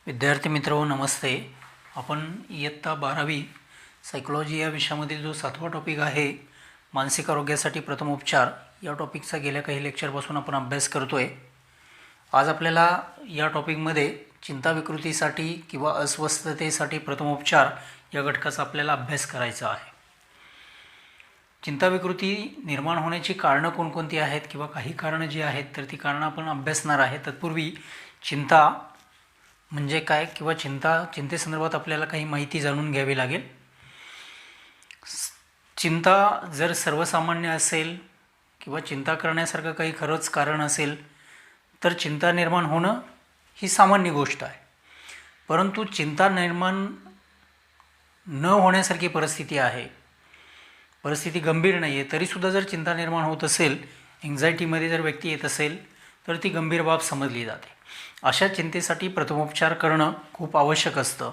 विद्यार्थी मित्रो नमस्ते. आपण इयत्ता 12वी सायकोलॉजी या विषयामधील जो 7वा टॉपिक आहे मानसिक आरोग्यासाठी प्रथमोपचार या टॉपिकचा गेल्या काही लेक्चरपासून आपण अभ्यास करतो आहे. आज आपल्याला या टॉपिकमध्ये चिंता विकृतीसाठी किंवा अस्वस्थतेसाठी प्रथमोपचार या घटकाचा आपल्याला अभ्यास करायचा आहे. चिंता विकृती निर्माण होण्याची कारणं कोणकोणती आहेत किंवा काही कारणं जी आहेत तर ती कारणं आपण अभ्यासणार आहे. तत्पूर्वी चिंता म्हणजे काय किंवा चिंतेसंदर्भात आपल्याला काही माहिती जाणून घ्यावी लागेल. चिंता जर सर्वसामान्य असेल किंवा चिंता करण्यासारखं काही खरंच कारण असेल तर चिंता निर्माण होणं ही सामान्य गोष्ट आहे. परंतु चिंता निर्माण न होण्यासारखी परिस्थिती आहे, परिस्थिती गंभीर नाही आहे, तरीसुद्धा जर चिंता निर्माण होत असेल, एन्झायटीमध्ये जर व्यक्ती येत असेल तर ती गंभीर बाब समजली जाते. अशा चिंतेसाठी प्रथमोपचार करणं खूप आवश्यक असतं.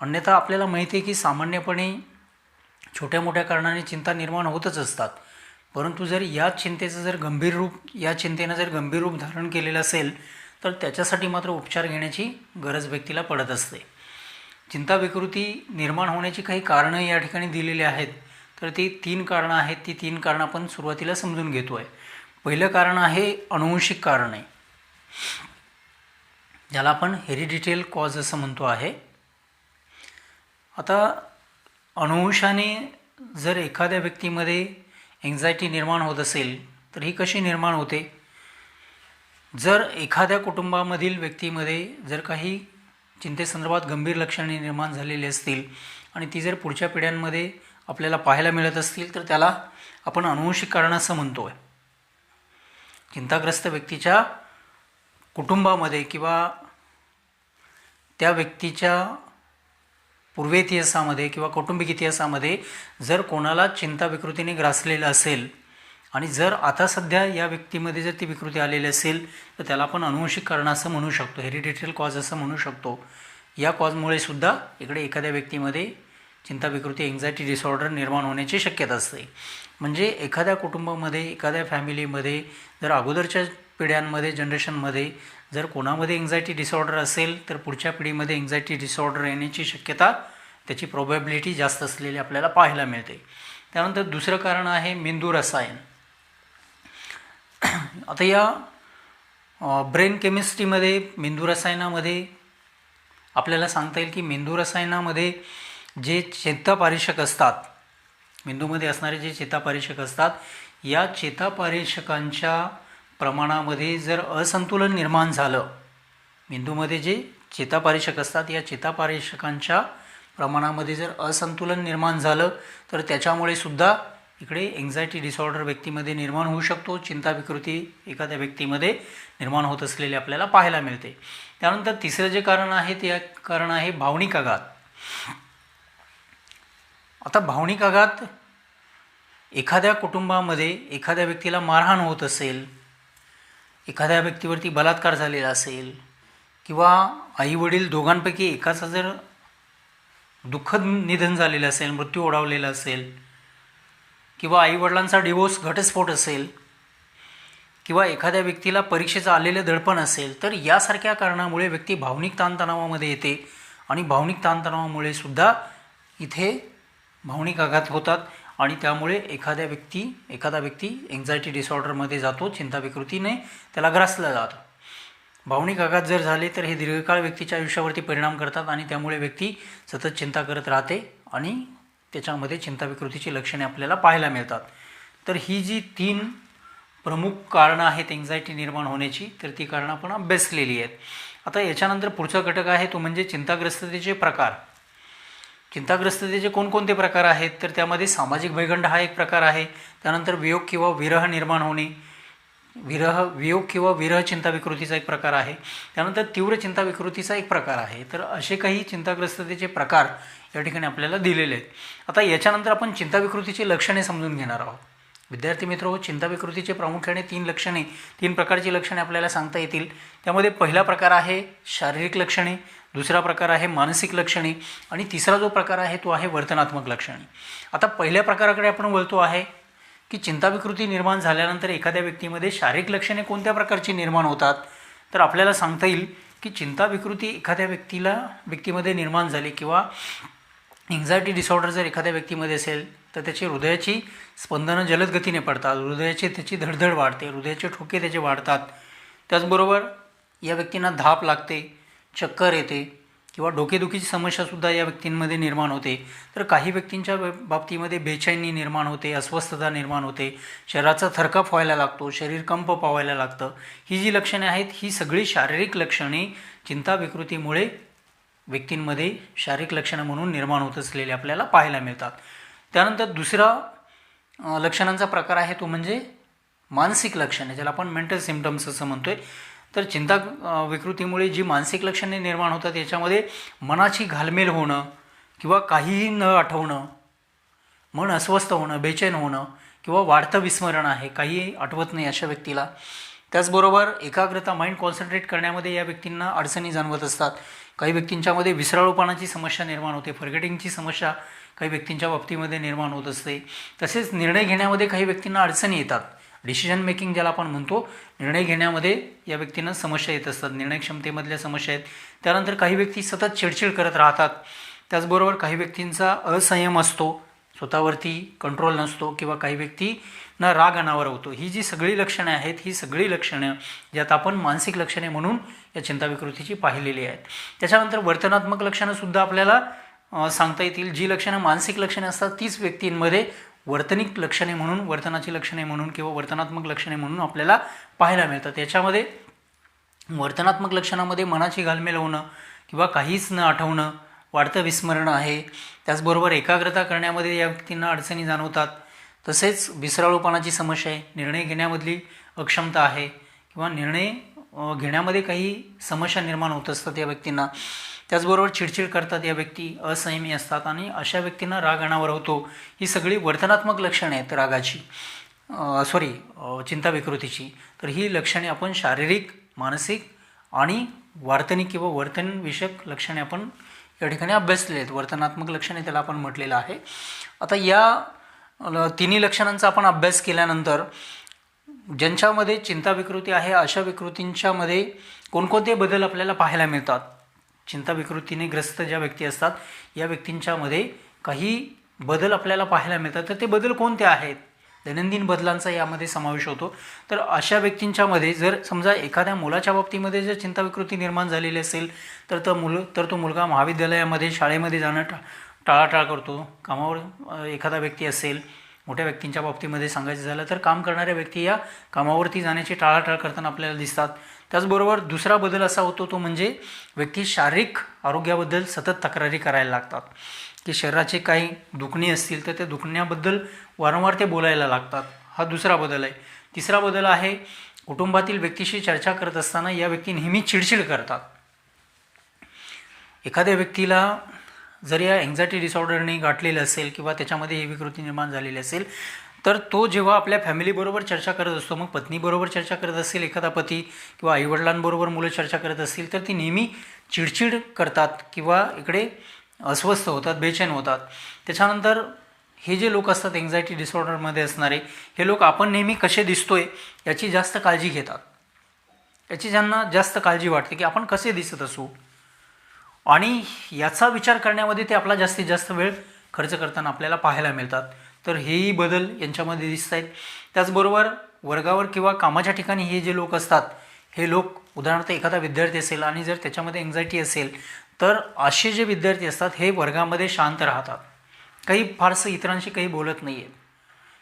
अन्यथा आपल्याला माहिती आहे की सामान्यपणे छोट्या मोठ्या कारणाने चिंता निर्माण होतच असतात. परंतु जर या चिंतेचं जर चिंतेनं जर गंभीर रूप धारण केलेलं असेल तर त्याच्यासाठी मात्र उपचार घेण्याची गरज व्यक्तीला पडत असते. चिंता विकृती निर्माण होण्याची काही कारणं या ठिकाणी दिलेली आहेत. तर ती 3 कारणं आहेत. ती 3 कारणं आपण सुरुवातीला समजून घेतो आहे. पहिलं कारण आहे अनुवंशिक कारण आहे, ज्याला आपण हेरिडिटल कॉज असं म्हणतो आहे. आता अनुवंशाने जर एखाद्या व्यक्तीमध्ये एन्झायटी निर्माण होत असेल तर ही कशी निर्माण होते? जर एखाद्या कुटुंबामधील व्यक्तीमध्ये जर काही चिंतेसंदर्भात गंभीर लक्षणे निर्माण झालेली असतील आणि ती जर पुढच्या पिढ्यांमध्ये आपल्याला पाहायला मिळत असतील तर त्याला आपण अनुवंशिक कारण असं म्हणतो आहे. चिंताग्रस्त व्यक्तीच्या कुटुंबामध्ये किंवा त्या व्यक्तीच्या पूर्व इतिहासामध्ये किंवा कौटुंबिक इतिहासामध्ये जर कोणाला चिंता विकृतीने ग्रासलेलं असेल आणि जर आता सध्या या व्यक्तीमध्ये जर ती विकृती आलेली असेल तर त्याला आपण अनुवंशिक कारण असं म्हणू शकतो, हेरिडिटल कॉज असं म्हणू शकतो. या कॉजमुळे सुद्धा इकडे एखाद्या व्यक्तीमध्ये चिंता विकृती एन्झायटी डिसऑर्डर निर्माण होण्याची शक्यता असते. म्हणजे एखाद्या कुटुंबामध्ये एखाद्या फॅमिलीमध्ये जर अगोदरच्या पिढ्यांमध्ये जनरेशनमध्ये जर कोणामध्ये एन्झायटी डिसऑर्डर असेल तर पुढच्या पिढीमध्ये एन्झायटी डिसऑर्डर येण्याची शक्यता, त्याची प्रोबॅबिलिटी जास्त असलेली आपल्याला पाहायला मिळते. त्यानंतर दुसरं कारण आहे मेंदू रसायन. आता या ब्रेन केमिस्ट्रीमध्ये मेंदू रसायनामध्ये आपल्याला सांगता येईल की मेंदू रसायनामध्ये जे चेतापारेषक असतात, मेंदूमध्ये असणारे जे चेतापारेषक असतात, या चेतापारेषकांच्या प्रमाणामध्ये जर असंतुलन निर्माण झालं, मेंदूमध्ये जे चेतापारेषक असतात या चेतापारेषकांच्या प्रमाणामध्ये जर असंतुलन निर्माण झालं तर त्याच्यामुळे सुद्धा इकडे एन्झायटी डिसऑर्डर व्यक्तीमध्ये निर्माण होऊ शकतो. चिंता विकृती एखाद्या व्यक्तीमध्ये निर्माण होत असलेले आपल्याला पाहायला मिळते. त्यानंतर तिसरं जे कारण आहे ते कारण आहे भावनिक आघात. आता भावनिक आघात, एखाद्या कुटुंबामध्ये एखाद्या व्यक्तीला मारहाण होत असेल, एखाद्या व्यक्तीवरती बलात्कार झालेला असेल किंवा आईवडील दोघांपैकी एकाचं जर दुःखद निधन झालेलं असेल, मृत्यू ओढावलेला असेल किंवा आईवडिलांचा डिवोर्स घटस्फोट असेल किंवा एखाद्या व्यक्तीला परीक्षेचं आलेलं दडपण असेल तर यासारख्या कारणामुळे व्यक्ती भावनिक ताणतणावामध्ये येते आणि भावनिक ताणतणावामुळे सुद्धा इथे भावनिक आघात होतात आणि त्यामुळे एखादा व्यक्ती एन्झायटी डिसऑर्डरमध्ये जातो, चिंता विकृतीने त्याला ग्रासलं जातं. भावनिक आघात जर झाले तर हे दीर्घकाळ व्यक्तीच्या आयुष्यावरती परिणाम करतात आणि त्यामुळे व्यक्ती सतत चिंता करत राहते आणि त्याच्यामध्ये चिंता विकृतीची लक्षणे आपल्याला पाहायला मिळतात. तर ही जी 3 प्रमुख कारणं आहेत एन्झायटी निर्माण होण्याची, तर ती कारणं आपण अभ्यासलेली आहेत. आता याच्यानंतर पुढचा घटक आहे तो म्हणजे चिंताग्रस्ततेचे प्रकार. चिंताग्रस्ततेचे कोणकोणते प्रकार आहेत तर त्यामध्ये सामाजिक वैगंड हा एक प्रकार आहे. त्यानंतर वियोग किंवा विरह निर्माण होणे, वियोग किंवा विरह चिंता विकृतीचा एक प्रकार आहे. त्यानंतर तीव्र चिंता विकृतीचा एक प्रकार आहे. तर असे काही चिंताग्रस्ततेचे प्रकार या ठिकाणी आपल्याला दिलेले आहेत. आता याच्यानंतर आपण चिंता विकृतीची लक्षणे समजून घेणार आहोत. विद्यार्थी मित्र, चिंता विकृतीचे प्रामुख्याने 3 प्रकारची लक्षणे आपल्याला सांगता येतील. त्यामध्ये पहिला प्रकार आहे शारीरिक लक्षणे, दुसरा प्रकार आहे मानसिक लक्षणे आणि तिसरा जो प्रकार आहे तो आहे वर्तनात्मक लक्षणे. आता पहिल्या प्रकाराकडे आपण बोलतो आहे की चिंता विकृती निर्माण झाल्यानंतर एखाद्या व्यक्तीमध्ये शारीरिक लक्षणे कोणत्या प्रकारची निर्माण होतात तर आपल्याला सांगता येईल की चिंता विकृती एखाद्या व्यक्तीमध्ये निर्माण झाली किंवा एन्झायटी डिसऑर्डर जर एखाद्या व्यक्तीमध्ये असेल तर त्याची हृदयाची स्पंदनं जलद गतीने पडतात, त्याची धडधड वाढते, हृदयाचे ठोके त्याचे वाढतात. त्याचबरोबर या व्यक्तींना धाप लागते, चक्कर येते किंवा डोकेदुखीची समस्यासुद्धा या व्यक्तींमध्ये निर्माण होते. तर काही व्यक्तींच्या बाबतीमध्ये बेचैनी निर्माण होते, अस्वस्थता निर्माण होते, शरीराचा थरकाप व्हायला लागतो, शरीर कंप पावायला लागतं. ही जी लक्षणे आहेत ही सगळी शारीरिक लक्षणे चिंता विकृतीमुळे व्यक्तींमध्ये शारीरिक लक्षणं म्हणून निर्माण होत असलेले आपल्याला पाहायला मिळतात. त्यानंतर दुसरा लक्षणांचा प्रकार आहे तो म्हणजे मानसिक लक्षणे, ज्याला आपण मेंटल सिम्पटम्स असं म्हणतोय. तर चिंता विकृतीमुळे जी मानसिक लक्षणे निर्माण होतात याच्यामध्ये मनाची घालमेल होणं किंवा काहीही न आठवणं, मन अस्वस्थ होणं, बेचैन होणं किंवा वाढतं विस्मरण आहे, काही आठवत नाही अशा व्यक्तीला. त्याचबरोबर एकाग्रता, माइंड कॉन्सन्ट्रेट करण्यामध्ये या व्यक्तींना अडचणी जाणवत असतात. काही व्यक्तींच्यामध्ये विसराळूपणाची समस्या निर्माण होते, फॉरगेटिंगची समस्या काही व्यक्तींच्या बाबतीमध्ये निर्माण होत असते. तसेच निर्णय घेण्यामध्ये काही व्यक्तींना अडचणी येतात, डिसिजन मेकिंग ज्याला आपण म्हणतो, निर्णय घेण्यामध्ये या व्यक्तींना समस्या येत असतात, निर्णय क्षमतेमधल्या समस्या आहेत. त्यानंतर काही व्यक्ती सतत चिडचिड करत राहतात. त्याचबरोबर काही व्यक्तींचा असंयम असतो, स्वतःवरती कंट्रोल नसतो किंवा काही व्यक्तींना राग अनावर होतो. ही जी सगळी लक्षणे आहेत ही सगळी लक्षणं ज्यात आपण मानसिक लक्षणे म्हणून या चिंता विकृतीची पाहिलेली आहेत. त्याच्यानंतर वर्तनात्मक लक्षणंसुद्धा आपल्याला सांगता येतील. जी लक्षणं मानसिक लक्षणे असतात तीच व्यक्तींमध्ये वर्तनिक लक्षणे म्हणून, वर्तनाची लक्षणे म्हणून किंवा वर्तनात्मक लक्षणे म्हणून आपल्याला पाहायला मिळतात. याच्यामध्ये वर्तनात्मक लक्षणामध्ये मनाची घालमेल होणं किंवा काहीच न आठवणं, वाढतं विस्मरण आहे. त्याचबरोबर एकाग्रता करण्यामध्ये या व्यक्तींना अडचणी जाणवतात. तसेच विसराळूपणाची समस्या आहे, निर्णय घेण्यामधली अक्षमता आहे किंवा निर्णय घेण्यामध्ये काही समस्या निर्माण होत असतात या व्यक्तींना. त्याचबरोबर चिडचिड करतात या व्यक्ती, असंयमी असतात आणि अशा व्यक्तींना राग अनावर होतो. ही सगळी वर्तनात्मक लक्षणे आहेत रागाची, चिंता विकृतीची. तर ही लक्षणे आपण शारीरिक, मानसिक आणि वर्तनिक किंवा वर्तनविषयक लक्षणे आपण या ठिकाणी अभ्यासलेले आहेत. वर्तनात्मक लक्षणे त्याला आपण म्हटलेलं आहे. आता या तिन्ही लक्षणांचा आपण अभ्यास केल्यानंतर ज्यांच्यामध्ये चिंता विकृती आहे अशा विकृतींच्यामध्ये कोणकोणते बदल आपल्याला पाहायला मिळतात. चिंता विकृतीने ग्रस्त ज्या व्यक्ती असतात या व्यक्तींच्यामध्ये काही बदल आपल्याला पाहायला मिळतात. तर ते बदल कोणते आहेत? दैनंदिन बदलांचा यामध्ये समावेश होतो. तर अशा व्यक्तींच्यामध्ये जर समजा एखाद्या मुलाच्या बाबतीमध्ये जर चिंता विकृती निर्माण झालेली असेल तर तो मुलगा महाविद्यालयामध्ये, शाळेमध्ये जाणं टाळाटाळ करतो. कामावर एखादा व्यक्ती असेल, मोठ्या व्यक्तींच्या बाबतीमध्ये सांगायचं झालं तर काम करणाऱ्या व्यक्ती या कामावरती जाण्याची टाळाटाळ करताना आपल्याला दिसतात. त्याचबरोबर दुसरा बदल असा होतो तो म्हणजे व्यक्ती शारीरिक आरोग्याबद्दल सतत तक्रारी करायला लागतात, की शरीराचे काही दुखणी असतील तर त्या दुखण्याबद्दल वारंवार ते बोलायला लागतात. हा दुसरा बदल आहे. तिसरा बदल आहे कुटुंबातील व्यक्तीशी चर्चा करत असताना या व्यक्ती नेहमी चिडचिड करतात. एखाद्या व्यक्तीला जर या एन्झायटी डिसऑर्डरने गाठलेलं असेल किंवा त्याच्यामध्ये ही विकृती निर्माण झालेली असेल तर तो जेव्हा आपल्या फॅमिलीबरोबर चर्चा करत असतो, मग पत्नीबरोबर चर्चा करत असेल एखादा पती किंवा आईवडिलांबरोबर मुलं चर्चा करत असतील तर ती नेहमी चिडचिड करतात किंवा इकडे अस्वस्थ होतात, बेचैन होतात. त्याच्यानंतर हे जे लोक असतात एन्झायटी डिसऑर्डरमध्ये असणारे, हे लोक आपण नेहमी कसे दिसतोय याची जास्त काळजी घेतात. याची ज्यांना जास्त काळजी वाटते की आपण कसे दिसत असू आणि याचा विचार करण्यामध्ये ते आपला जास्तीत जास्त वेळ खर्च करताना आपल्याला पाहायला मिळतात. तर हेही बदल यांच्यामध्ये दिसत आहेत. त्याचबरोबर वर्गावर किंवा कामाच्या ठिकाणी हे जे लोक असतात, हे लोक उदाहरणार्थ एखादा विद्यार्थी असेल आणि जर त्याच्यामध्ये एन्झायटी असेल तर असे जे विद्यार्थी असतात हे वर्गामध्ये शांत राहतात, काही फारसं इतरांशी काही बोलत नाही आहेत.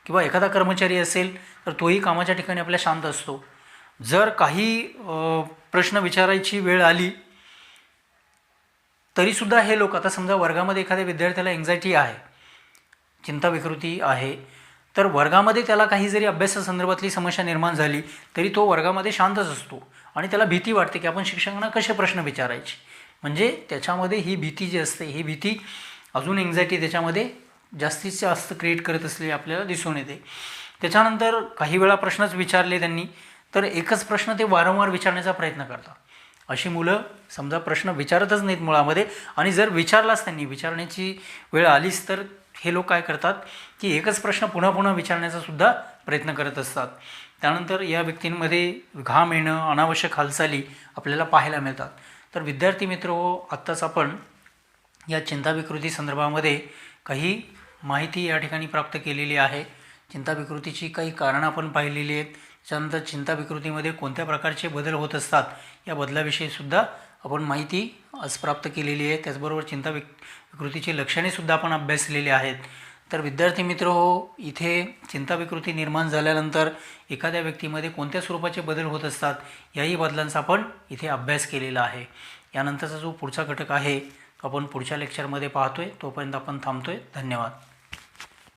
किंवा एखादा कर्मचारी असेल तर तोही कामाच्या ठिकाणी आपल्या शांत असतो. जर काही प्रश्न विचारायची वेळ आली तरीसुद्धा हे लोक, आता समजा वर्गामध्ये एखाद्या विद्यार्थ्याला एन्झायटी आहे, चिंता विकृती आहे, तर वर्गामध्ये त्याला काही जरी अभ्यासासंदर्भातली समस्या निर्माण झाली तरी तो वर्गामध्ये शांतच असतो आणि त्याला भीती वाटते की आपण शिक्षकांना कसे प्रश्न विचारायचे. म्हणजे त्याच्यामध्ये ही भीती जी असते, ही भीती अजून एन्झायटी त्याच्यामध्ये जास्तीत जास्त क्रिएट करत असलेली आपल्याला दिसून येते. त्याच्यानंतर काही वेळा प्रश्नच विचारले त्यांनी तर एकच प्रश्न ते वारंवार विचारण्याचा प्रयत्न करतात. अशी मुलं समजा प्रश्न विचारतच नाहीत मुळामध्ये, आणि जर विचारलाच त्यांनी, विचारण्याची वेळ आलीच तर हे लोक काय करतात की एकच प्रश्न पुन्हा पुन्हा विचारण्याचा सुद्धा प्रयत्न करत असतात. त्यानंतर या व्यक्तींमध्ये घाम येणं, अनावश्यक हालचाली आपल्याला पाहायला मिळतात. तर विद्यार्थी मित्र हो, आत्ताच आपण या चिंताविकृती संदर्भामध्ये काही माहिती या ठिकाणी प्राप्त केलेली आहे. चिंताविकृतीची काही कारणं आपण पाहिलेली आहेत. त्याच्यानंतर चिंताविकृतीमध्ये कोणत्या प्रकारचे बदल होत असतात या बदलाविषयीसुद्धा आपण माहिती आज प्राप्त केलेली आहे. त्याचबरोबर चिंताविकृतीची लक्षणेसुद्धा आपण अभ्यासलेली आहेत. तर विद्यार्थी मित्र हो, इथे चिंताविकृती निर्माण झाल्यानंतर एखाद्या व्यक्तीमध्ये कोणत्या स्वरूपाचे बदल होत असतात याही बदलांचा आपण इथे अभ्यास केलेला आहे. यानंतरचा जो पुढचा घटक आहे तो आपण पुढच्या लेक्चरमध्ये पाहतोय. तोपर्यंत आपण थांबतोय. धन्यवाद.